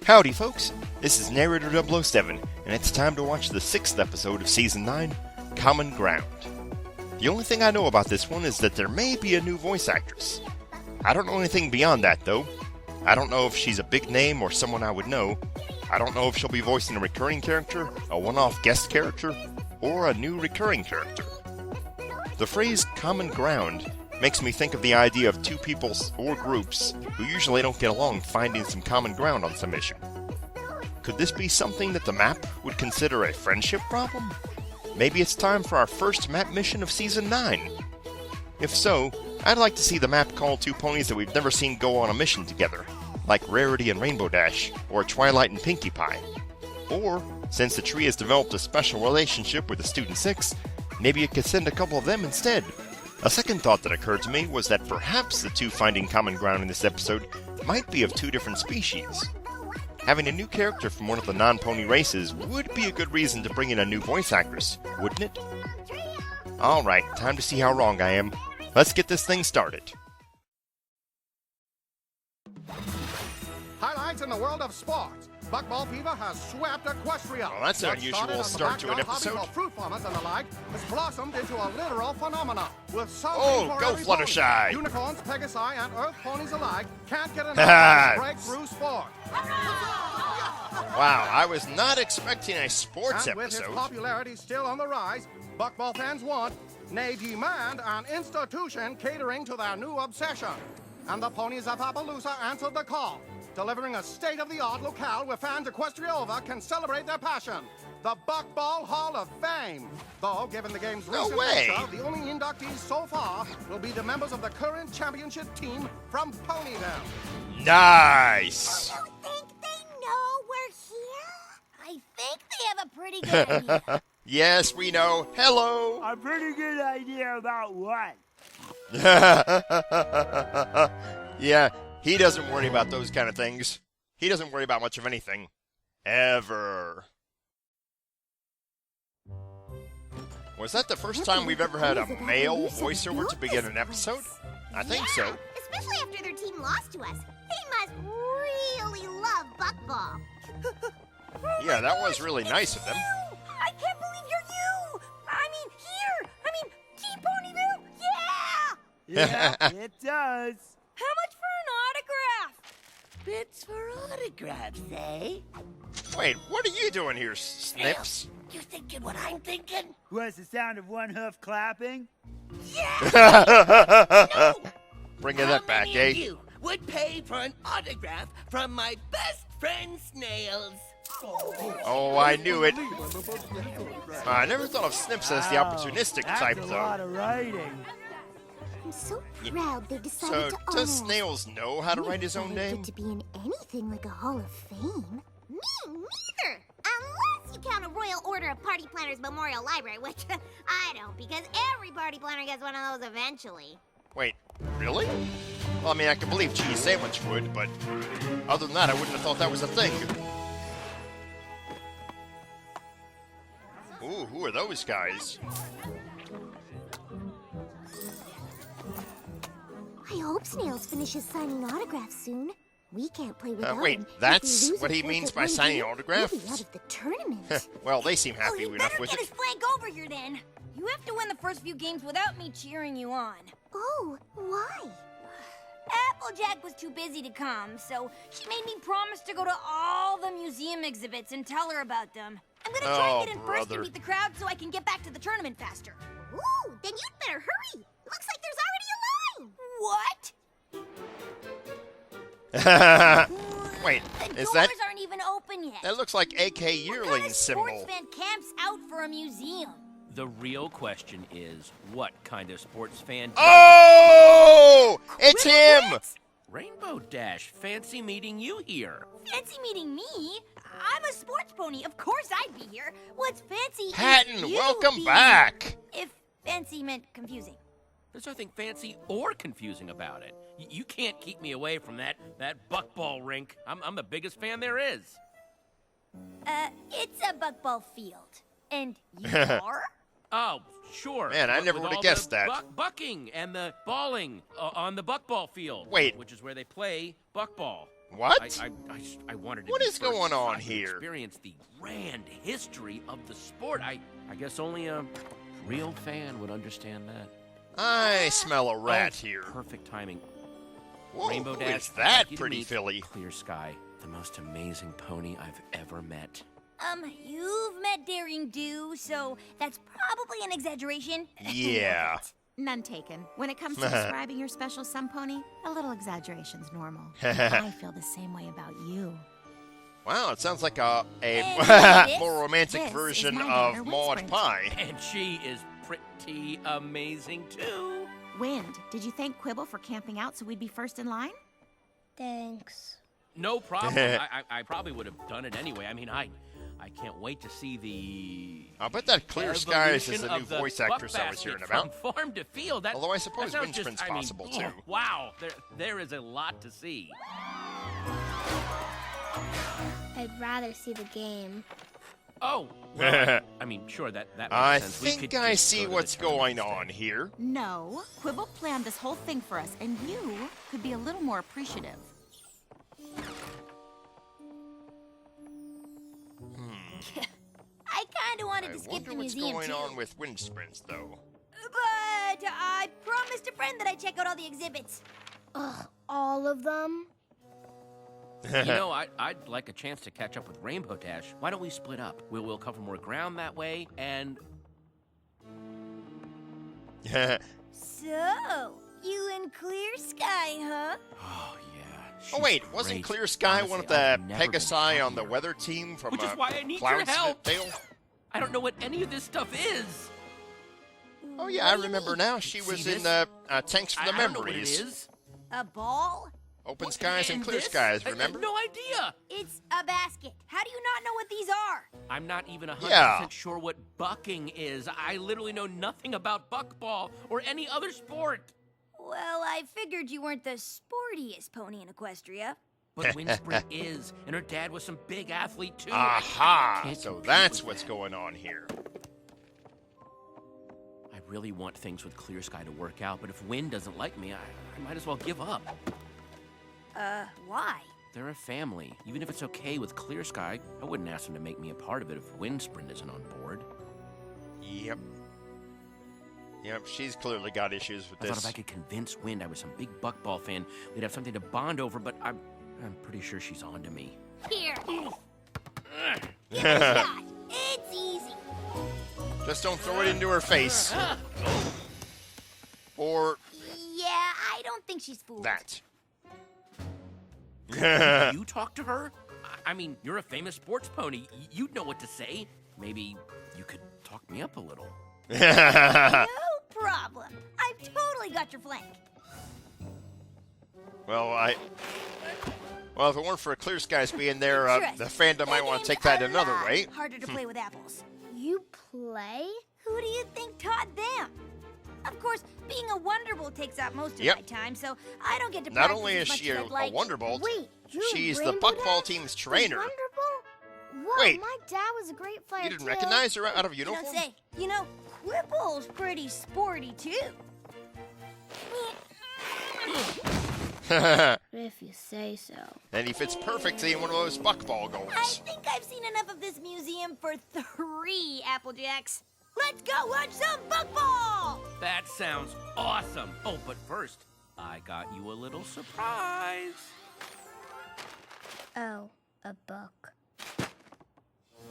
Howdy folks, this is Narrator007, and it's time to watch the 6th episode of Season 9, Common Ground. The only thing I know about this one is that there may be a new voice actress. I don't know anything beyond that though. I don't know if she's a big name or someone I would know. I don't know if she'll be voicing a recurring character, a one-off guest character, or a new recurring character. The phrase common ground makes me think of the idea of two people or groups who usually don't get along finding some common ground on some issue. Could this be something that the map would consider a friendship problem? Maybe it's time for our first map mission of Season 9. If so, I'd like to see the map call two ponies that we've never seen go on a mission together, like Rarity and Rainbow Dash, or Twilight and Pinkie Pie. Or, since the tree has developed a special relationship with the Student 6, maybe it could send a couple of them instead. A second thought that occurred to me was that perhaps the two finding common ground in this episode might be of two different species. Having a new character from one of the non-pony races would be a good reason to bring in a new voice actress, wouldn't it? Alright, time to see how wrong I am. Let's get this thing started. Highlights in the world of sports. Buckball fever has swept Equestria. Well, that's an unusual start to an episode. Fruit farmers and the like has blossomed into a literal phenomenon. With oh, go Fluttershy! Unicorns, Pegasi, and Earth ponies alike can't get enough of breakthrough sport. Wow, I was not expecting a sports and episode. With its popularity still on the rise, Buckball fans want, nay demand, an institution catering to their new obsession. And the ponies of Appaloosa answered the call, delivering a state-of-the-art locale where fans Equestria over can celebrate their passion. The Buckball Hall of Fame. Though, given the game's recent nature, the only inductees so far will be the members of the current championship team from Ponyville. Nice! I don't think they know we're here. I think they have a pretty good idea. Yes, we know. Hello! A pretty good idea about what? Yeah, he doesn't worry about those kind of things. He doesn't worry about much of anything. Ever. Was that the first time we've ever had a male voiceover to begin an episode? I think so. Especially after their team lost to us. They must really love Buckball. Yeah, that was really nice of them. I can't believe you're you! I mean, here! I mean, Team Ponyville! Yeah! Yeah, it does. How much for an autograph? Bits for autographs, eh? Wait, what are you doing here, Snips? You thinking what I'm thinking? Was the sound of one hoof clapping? Yeah! No! Bringing that back, How many eh? of you would pay for an autograph from my best friend Snails? Oh, I knew it. I never thought of Snips as the opportunistic type, That's a lot though. of writing. I'm so proud they decided So, to honor does us. Snails know how to write his own I didn't name? get to be in anything like a Hall of Fame. Me neither! Unless you count a Royal Order of Party Planners Memorial Library, which I don't, because every party planner gets one of those eventually. Wait, really? Well, I mean, I can believe cheese sandwich would, but other than that, I wouldn't have thought that was a thing. Ooh, who are those guys? I hope Snails finishes signing autographs soon. We can't play without Wait, him. If that's we lose what a he fourth means at by one signing game, autographs? We'll be out of the tournament. Well, they seem happy you enough better with get it. his flag over here then. You have to win the first few games without me cheering you on. Oh, why? Applejack was too busy to come, so she made me promise to go to all the museum exhibits and tell her about them. I'm gonna try Oh, and get in first brother. and beat the crowd so I can get back to the tournament faster. Ooh, then you'd better hurry. Looks like there's already a line. What? Wait, The is doors that... aren't even open yet. That looks like AK What kind Yearling of sports symbol. fan camps out for a museum? The real question is, what kind of sports fan? Oh! It's him! Rainbow Dash, fancy meeting you here. Fancy meeting me? I'm a sports pony. Of course I'd be here. What's fancy is Patton, you welcome being back! here. If fancy meant confusing. There's nothing fancy or confusing about it. You can't keep me away from that buckball rink. I'm the biggest fan there is. It's a buckball field. And you are? Oh, sure. Man, I With never would have all guessed the that. Bucking and the balling on the buckball field. Wait. Which is where they play buckball. What? I wanted to What be is first going so on I could here? Experience the grand history of the sport. I guess only a real fan would understand that. I smell a rat Oh, here. Perfect timing. Whoa, Rainbow who Dash. is I'd that like you to pretty meet filly? Clear Sky, the most amazing pony I've ever met. You've met Daring Do, so that's probably an exaggeration. Yeah. None taken. When it comes to describing your special sun pony, a little exaggeration's normal. I feel the same way about you. Wow, it sounds like a this- more romantic this is version my of daughter, Maud Winspring. Pie. And she is pretty amazing too. Wind, did you thank Quibble for camping out so we'd be first in line? Thanks. No problem. I probably would have done it anyway. I mean, I can't wait to see the. I'll bet that Clear Skies is evolution the new of the voice actress I was buck hearing basket about. From farm to field. That, Although I suppose that sounds Windsprin's just, I mean, possible, oh, too. Wow, there is a lot to see. I'd rather see the game. Oh, well, I mean, sure, that makes I sense. We think could I just see go to the what's tournament going instead. on here. No. Quibble planned this whole thing for us, and you could be a little more appreciative. I kind of wanted I to skip wonder the what's museum going too. on with Windsprints, though. But I promised a friend that I'd check out all the exhibits. Ugh, all of them? You know, I'd like a chance to catch up with Rainbow Dash. Why don't we split up? We'll cover more ground that way, and So, you and Clear Sky, huh? oh yeah. Oh she's wait, wasn't great. Clear Sky Honestly, one of the I've never been Pegasi on the happier. weather team from Which is why I need your Cloud's help. Tale? I don't know what any of this stuff is. Oh yeah, What I do you remember mean? now. She See was this? in the Tanks for the I don't know what it Memories. is. A ball? Open Skies and Clear this? Skies, I have remember? no idea. It's a basket. How do you not know what these are? I'm not even 100% Yeah. sure what bucking is. I literally know nothing about buckball or any other sport. Well, I figured you weren't the sportiest pony in Equestria. But Windspring is, and her dad was some big athlete too. Aha! Can't So compete that's with what's that. going on here. I really want things with Clear Sky to work out, but if Wind doesn't like me, I might as well give up. Why? They're a family. Even if it's okay with Clear Sky, I wouldn't ask them to make me a part of it if Windspring isn't on board. Yep. Yep, she's clearly got issues with I thought this. if I could convince Wind I was some big buckball fan, we'd have something to bond over, but I'm pretty sure she's on to me. Here. Give it a shot. It's easy. Just don't throw it into her face. Or Yeah, I don't think she's fooled. that. You talk to her? I mean, you're a famous sports pony. You'd know what to say. Maybe you could talk me up a little. No problem. I've totally got your flank. Well, if it weren't for Clear Skies being there, Trust the me, fandom might want to take that a another lot way. Harder to play with apples. You play? Who do you think taught them? Of course, being a Wonderbolt takes up most of Yep. my time, so I don't get to Not practice only as is much she as a I'd like. Wonderbolt, Wait, you're she's the Rainbow Buckball Dash? team's The trainer. Wonderbolt? Whoa, Wait. my dad was a great player You didn't too. recognize her out of You don't uniform? say. You know, Quibble's pretty sporty too. If you say so. And he fits perfectly in one of those Buckball I goals. think I've seen enough of this museum for 3 Applejacks. Let's go watch some buckball! That sounds awesome. Oh, but first, I got you a little surprise. Oh, a book.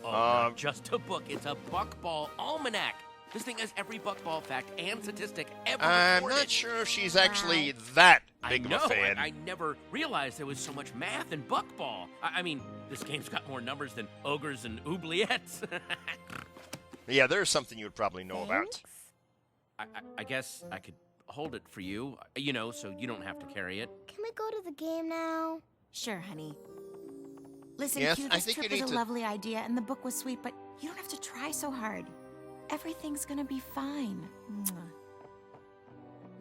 Oh, not just a book. It's a buckball almanac. This thing has every buckball fact and statistic ever I'm recorded. not sure if she's actually that I big know. of a fan. I never realized there was so much math in buckball. I mean, this game's got more numbers than ogres and oubliettes. Yeah, there's something you would probably know about. I guess I could hold it for you, you know, so you don't have to carry it. Can we go to the game now? Sure, honey. Listen, Yes, Q, I this think trip you was a need to- lovely idea, and the book was sweet, but you don't have to try so hard. Everything's gonna be fine. Mwah.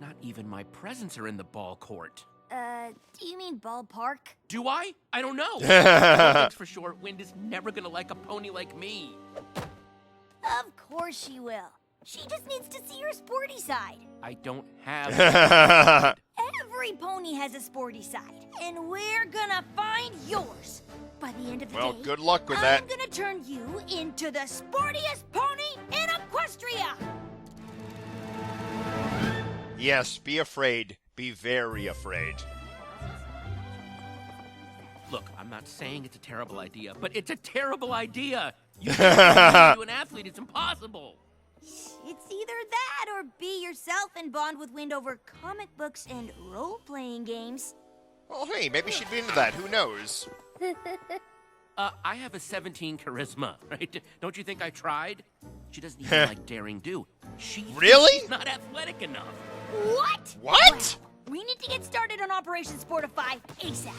Not even my presents are in the ball court. Do you mean ballpark? Do I? I don't know. One thing's for sure, Wind is never gonna like a pony like me. Of course she will. She just needs to see her sporty side. I don't have. Every pony has a sporty side, and we're gonna find yours. By the end of the Well, day, good luck with that. I'm gonna turn you into the sportiest pony in Equestria. Yes, be afraid. Be very afraid. Look, I'm not saying it's a terrible idea, but it's a terrible idea. You can't to an athlete. It's impossible. It's either that or be yourself and bond with Wind over comic books and role-playing games. Oh, hey, maybe she'd be into that. Who knows? I have a 17 charisma, right? Don't you think I tried? She doesn't even like daring do. She Really? She's not athletic enough. What? What? We need to get started on Operation Sportify ASAP.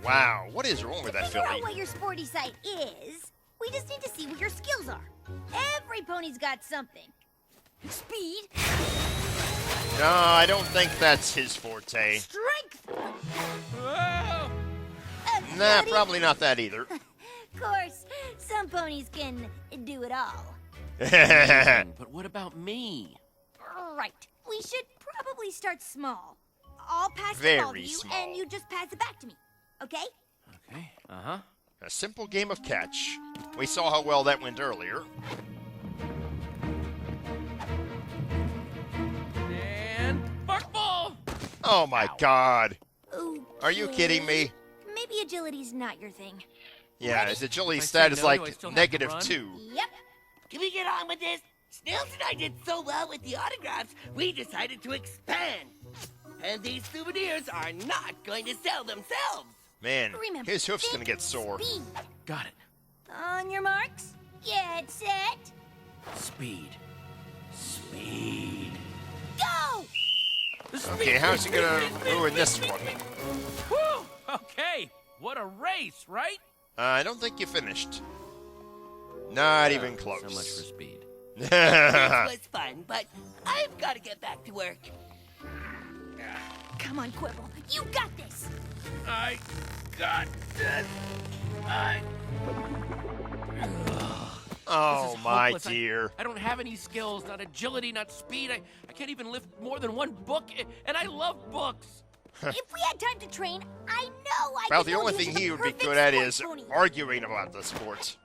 Wow, what is wrong with that Figure filly? out what your sporty side is. We just need to see what your skills are. Every pony's got something. Speed. No, I don't think that's his forte. Strength. Whoa! Nah, Agility. probably not that either. Of course, some ponies can do it all. But what about me? Right. We should probably start small. I'll pass the ball to Very you, small. and you just pass it back to me. Okay? Okay, uh-huh. A simple game of catch. We saw how well that went earlier. And bark ball! Oh my god. Okay. Are you kidding me? Maybe agility's not your thing. Yeah, his agility If I say stat is no, do I like still have to run? -2. Yep. Can we get on with this? Snails and I did so well with the autographs, we decided to expand. And these souvenirs are not going to sell themselves. Man, Remember, his hoof's think gonna get sore. Speed. Got it. On your marks, get set, Speed. Speed. go! Okay, how's he gonna ruin this one? Whew! Okay, what a race, right? I don't think you finished. Not even So close. much for speed. This was fun, but I've got to get back to work. Come on, Quibble. You got this. I got this. Oh This is my hopeless. dear. I don't have any skills, not agility, not speed. I can't even lift more than one book, and I love books. If we had time to train, I know I Well, could the mold only you thing into he the would be perfect good at sport is pony. arguing about the sport.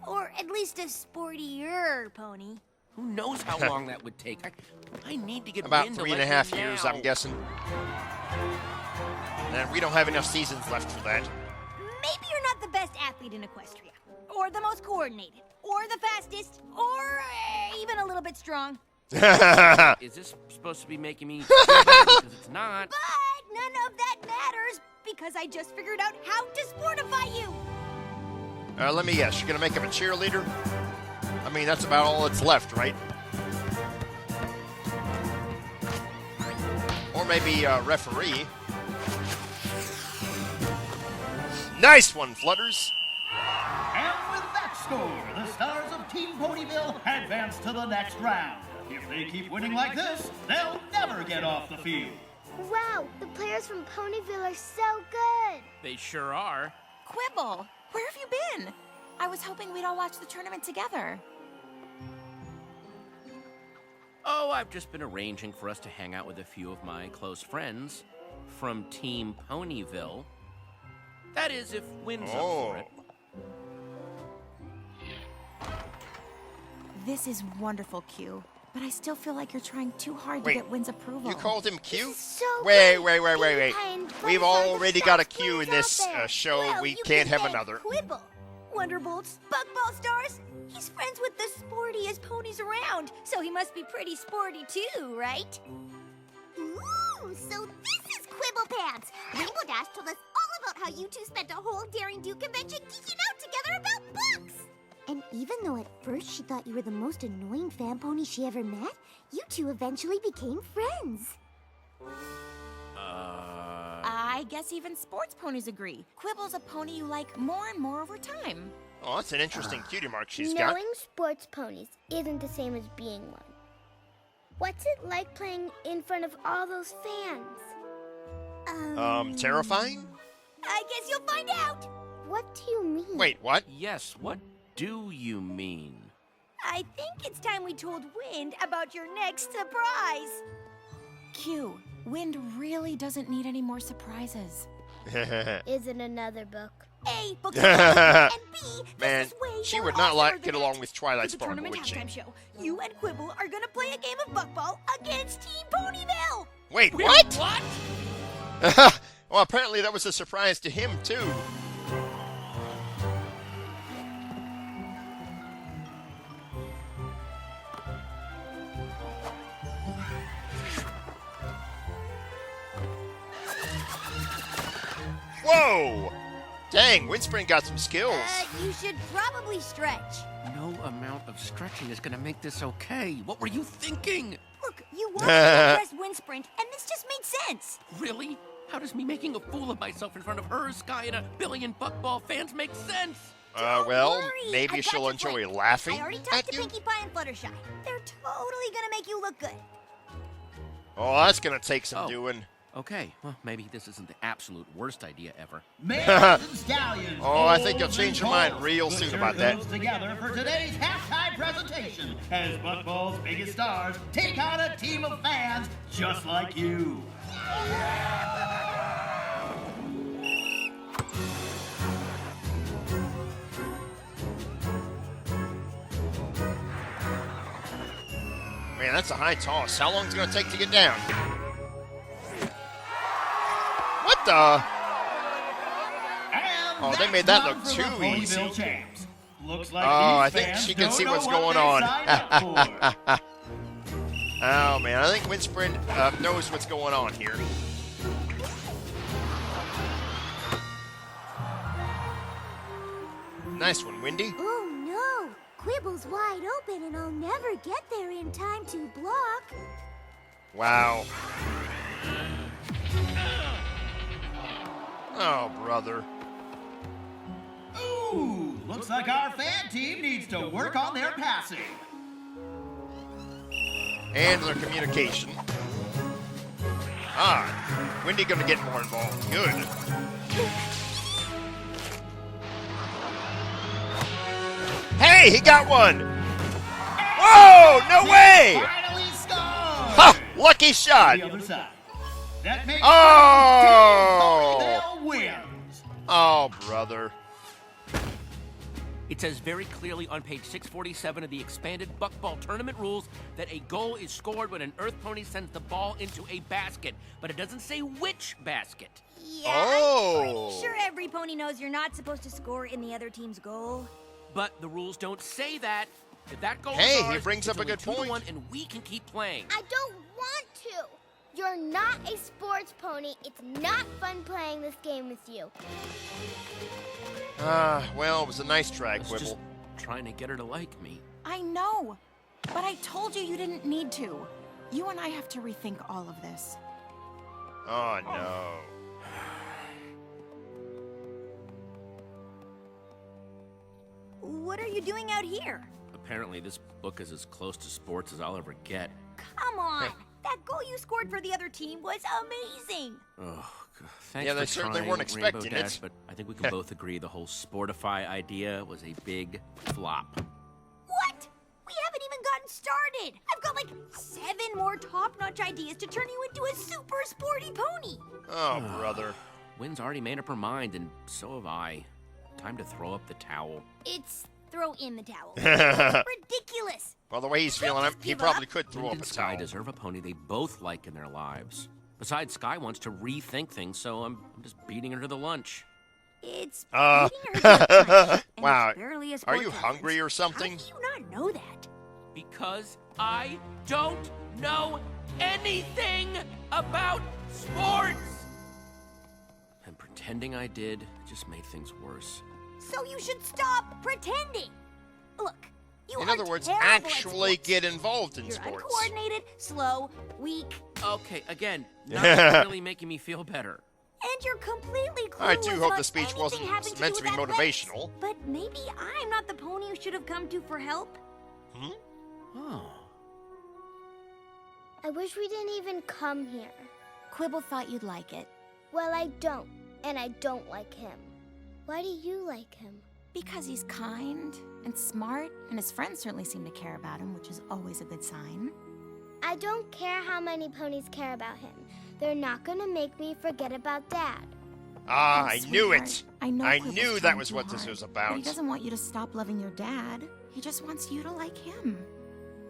Or at least a sportier pony. Who knows how long that would take? I need to get About wind to 3.5 let me years, now. I'm guessing. And we don't have enough seasons left for that. Maybe you're not the best athlete in Equestria, or the most coordinated, or the fastest, or even a little bit strong. Is this supposed to be making me feel better? Because it's not. But none of that matters because I just figured out how to sportify you. Let me guess, you're gonna make him a cheerleader? I mean, that's about all that's left, right? Or maybe a referee. Nice one, Flutters! And with that score, the stars of Team Ponyville advance to the next round. If they keep winning like this, they'll never get off the field. Wow, the players from Ponyville are so good. They sure are. Quibble, where have you been? I was hoping we'd all watch the tournament together. Oh, I've just been arranging for us to hang out with a few of my close friends from Team Ponyville. That is, if Wynn's up for it. This is wonderful, Q. But I still feel like you're trying too hard Wait, to get Wynn's approval. You called him Q? So Wait. great. We Playing already got a best Q in players this out there. show. Well, We you can't can have thank another. Quibble. Wonderbolts, Buckball Stars. He's friends with the sportiest ponies around, so he must be pretty sporty too, right? Ooh, so this is Quibble Pants. Rainbow Dash told us all about how you two spent a whole Daring Do convention geeking out together about books. And even though at first she thought you were the most annoying fan pony she ever met, you two eventually became friends. I guess even sports ponies agree. Quibble's a pony you like more and more over time. Oh, that's an interesting cutie mark she's got. Knowing sports ponies isn't the same as being one. What's it like playing in front of all those fans? Terrifying? I guess you'll find out. What do you mean? Wait, what? Yes, what do you mean? I think it's time we told Wind about your next surprise. Q, Wind really doesn't need any more surprises. Isn't another book. A, books are awesome, and B, Man, this is way she more would not awesomer get than along that. with Twilight For the Sparkle, tournament would she? halftime show, you and Quibble are gonna play a game of buckball against Team Ponyville. Wait, Wait, what? What? Well, apparently that was a surprise to him, too. Whoa! Dang, Windspring got some skills. You should probably stretch. No amount of stretching is gonna make this okay. What were you thinking? Look, you wanted to impress Windsprint, and this just made sense. Really? How does me making a fool of myself in front of her, Sky, and a billion buckball fans make sense? Well, Worry, maybe I got she'll your enjoy flick. laughing I already at talked to you. Pinkie Pie and Fluttershy. They're totally gonna make you look good. Oh, that's gonna take some Oh. doing. Okay, well, maybe this isn't the absolute worst idea ever. Mares and Stallions. Oh, I think you'll Bulls change and your mind Colts. real The soon shirt about that. goes together for today's halftime presentation as Buckball's biggest stars take on a team of fans just like you. Man, that's a high toss. How long is it gonna take to get down? What the? And Oh, they that's made that one look for too the Ponyville easy. Champs. Looks like Oh, I these think fans she can don't see know what's what going they on. signed up for. Oh man, I think Windsprint knows what's going on here. Nice one, Windy. Oh no! Quibble's wide open and I'll never get there in time to block. Wow. Oh, brother. Ooh, looks like our fan team needs to work on their passing. And their communication. Ah, Windy gonna get more involved. Good. Hey, he got one! Whoa, no way! Finally scored! Ha! Lucky shot! The other side. That makes Oh! Team Ponyville wins. Oh, brother. It says very clearly on page 647 of the expanded Buckball tournament rules that a goal is scored when an Earth Pony sends the ball into a basket, but it doesn't say which basket. Yeah, Oh. I'm pretty sure every pony knows you're not supposed to score in the other team's goal. But the rules don't say that. If that goal Hey, is he ours, brings it's up a only good 2-1 point. and we can keep playing. I don't want to. You're not a sports pony. It's not fun playing this game with you. Well, it was a nice try, I was just Quibble. trying to get her to like me. I know, but I told you you didn't need to. You and I have to rethink all of this. Oh, no. What are you doing out here? Apparently, this book is as close to sports as I'll ever get. Come on! That goal you scored for the other team was amazing! Oh, God. Thanks Yeah, they for certainly trying, weren't Rainbow expecting Dash, it. but I think we can both agree the whole Sportify idea was a big flop. What? We haven't even gotten started! I've got like 7 more top-notch ideas to turn you into a super sporty pony! Oh, brother. Wynn's already made up her mind, and so have I. Time to throw up the towel. It's throw in the towel. It's ridiculous! Well, the way he's feeling, just he give probably up? could throw Wind up and a Sky towel. deserve a pony they both like in their lives. Besides, Sky wants to rethink things, so I'm just beating her to the lunch. It's Uh, beating her to the punch, and wow. it's barely a Are sports you hungry or something? How do you not know that? Because I don't know anything about sports! And pretending I did just made things worse. So you should stop pretending. Look, you In are other words, terrible at actually sports. get involved in You're sports. uncoordinated, slow, weak, Okay, again, not really making me feel better. and you're completely clueless I do hope about the speech anything wasn't having to meant do to be with athletics. motivational. But maybe I'm not the pony you should have come to for help. Oh. I wish we didn't even come here. Quibble thought you'd like it. Well, I don't. And I don't like him. Why do you like him? Because he's kind and smart, and his friends certainly seem to care about him, which is always a good sign. I don't care how many ponies care about him. They're not gonna make me forget about Dad. Ah, Oh, I knew sweetheart, it! I know I Quib knew that trying was too what this hard, was But about. he doesn't want you to stop loving your dad. He just wants you to like him.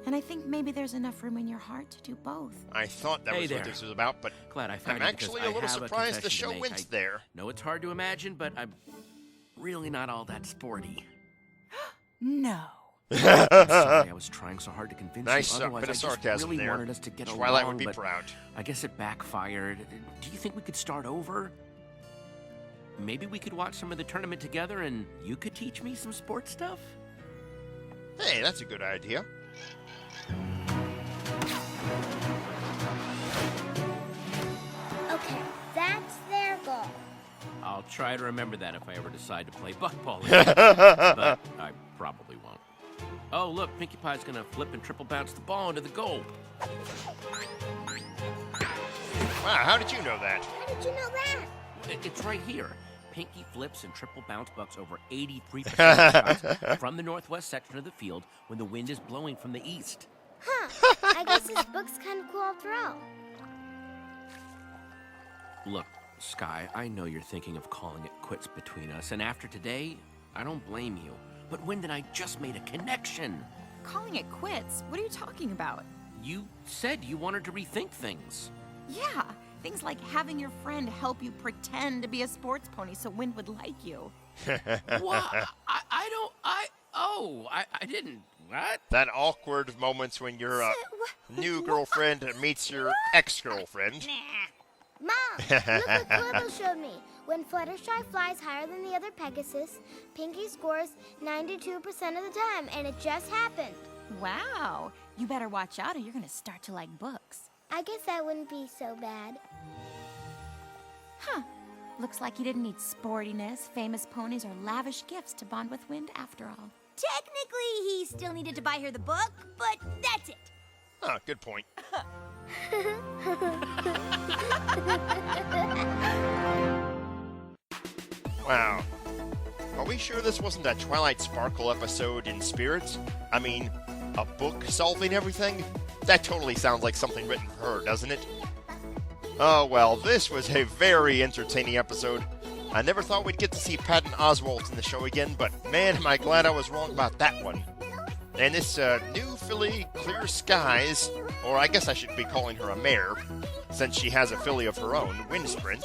And I think maybe there's enough room in your heart to do both. I thought that Hey was there. what this was about, but Glad I found I'm you because actually I a little have surprised the confession to show make. went I there. know it's hard to imagine, but I'm really not all that sporty. No. Sorry, I was trying so hard to convince Nice you. Otherwise, bit of I just sarcasm really there. wanted us to get Twilight along, would be but proud. I guess it backfired. Do you think we could start over? Maybe we could watch some of the tournament together, and you could teach me some sports stuff? Hey, that's a good idea. Okay, that's their goal. I'll try to remember that if I ever decide to play buckball again. But I probably won't. Oh, look, Pinkie Pie's gonna flip and triple bounce the ball into the goal. Wow, how did you know that? How did you know that? It's right here. Pinkie flips and triple bounce bucks over 83% of the shots from the northwest section of the field when the wind is blowing from the east. Huh. I guess this book's kind of cool after all. Look, Sky, I know you're thinking of calling it quits between us, and after today, I don't blame you. But when did I just made a connection? Calling it quits? What are you talking about? You said you wanted to rethink things. Yeah, things like having your friend help you pretend to be a sports pony so Wind would like you. What? I didn't. What? That awkward moments when your new girlfriend meets your ex-girlfriend. Mom, look what Quibble showed me. When Fluttershy flies higher than the other Pegasus, Pinkie scores 92% of the time, and it just happened. Wow, you better watch out or you're gonna start to like books. I guess that wouldn't be so bad. Huh, looks like you didn't need sportiness, famous ponies, or lavish gifts to bond with Wind after all. Technically, he still needed to buy her the book, but that's it. Ah, good point. Wow. Are we sure this wasn't a Twilight Sparkle episode in spirit? I mean, a book solving everything? That totally sounds like something written for her, doesn't it? Oh well, this was a very entertaining episode. I never thought we'd get to see Patton Oswalt in the show again, but man, am I glad I was wrong about that one. And this new filly, Clear Skies, or I guess I should be calling her a mare, since she has a filly of her own, Windsprint.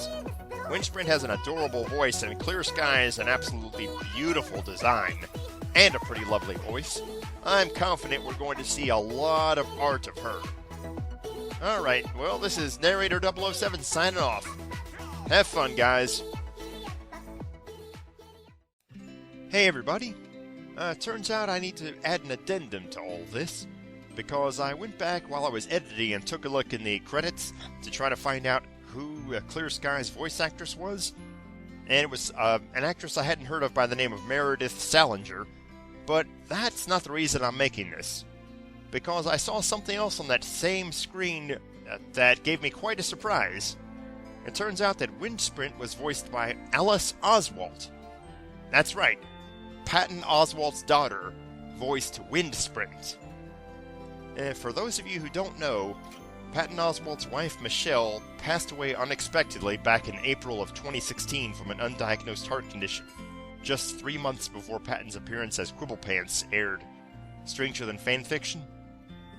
Windsprint has an adorable voice, and Clear Skies an absolutely beautiful design, and a pretty lovely voice. I'm confident we're going to see a lot of art of her. Alright, well, this is Narrator007 signing off. Have fun, guys. Hey, everybody. Turns out I need to add an addendum to all this, because I went back while I was editing and took a look in the credits to try to find out who Clear Sky's voice actress was. And it was an actress I hadn't heard of by the name of Meredith Salinger, but that's not the reason I'm making this. Because I saw something else on that same screen that gave me quite a surprise. It turns out that Windsprint was voiced by Alice Oswalt. That's right. Patton Oswalt's daughter voiced Windsprint. For those of you who don't know, Patton Oswalt's wife Michelle passed away unexpectedly back in April of 2016 from an undiagnosed heart condition, just 3 months before Patton's appearance as Quibblepants aired. Stranger than fanfiction?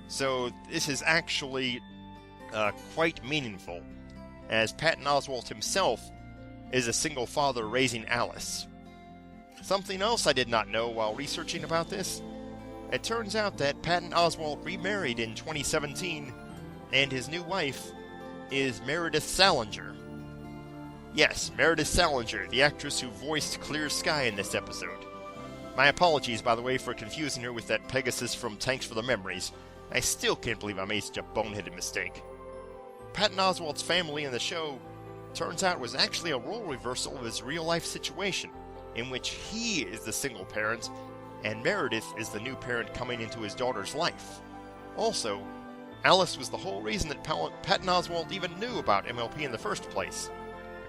So this is actually quite meaningful, as Patton Oswalt himself is a single father raising Alice. Something else I did not know while researching about this, it turns out that Patton Oswalt remarried in 2017, and his new wife is Meredith Salinger. Yes, Meredith Salinger, the actress who voiced Clear Sky in this episode. My apologies, by the way, for confusing her with that Pegasus from Thanks for the Memories. I still can't believe I made such a boneheaded mistake. Patton Oswalt's family in the show turns out was actually a role reversal of his real-life situation, in which he is the single parent, and Meredith is the new parent coming into his daughter's life. Also, Alice was the whole reason that Patton Oswalt even knew about MLP in the first place.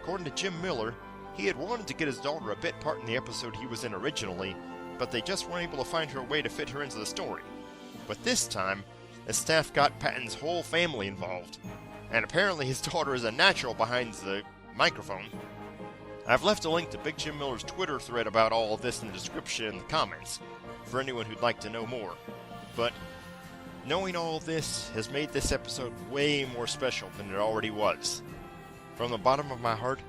According to Jim Miller, He had wanted to get his daughter a bit part in the episode he was in originally, but they just weren't able to find her a way to fit her into the story. But this time, the staff got Patton's whole family involved, and apparently his daughter is a natural behind the microphone. I've left a link to Big Jim Miller's Twitter thread about all of this in the description and the comments, for anyone who'd like to know more. But knowing all of this has made this episode way more special than it already was. From the bottom of my heart,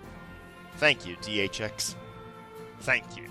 thank you, DHX. Thank you.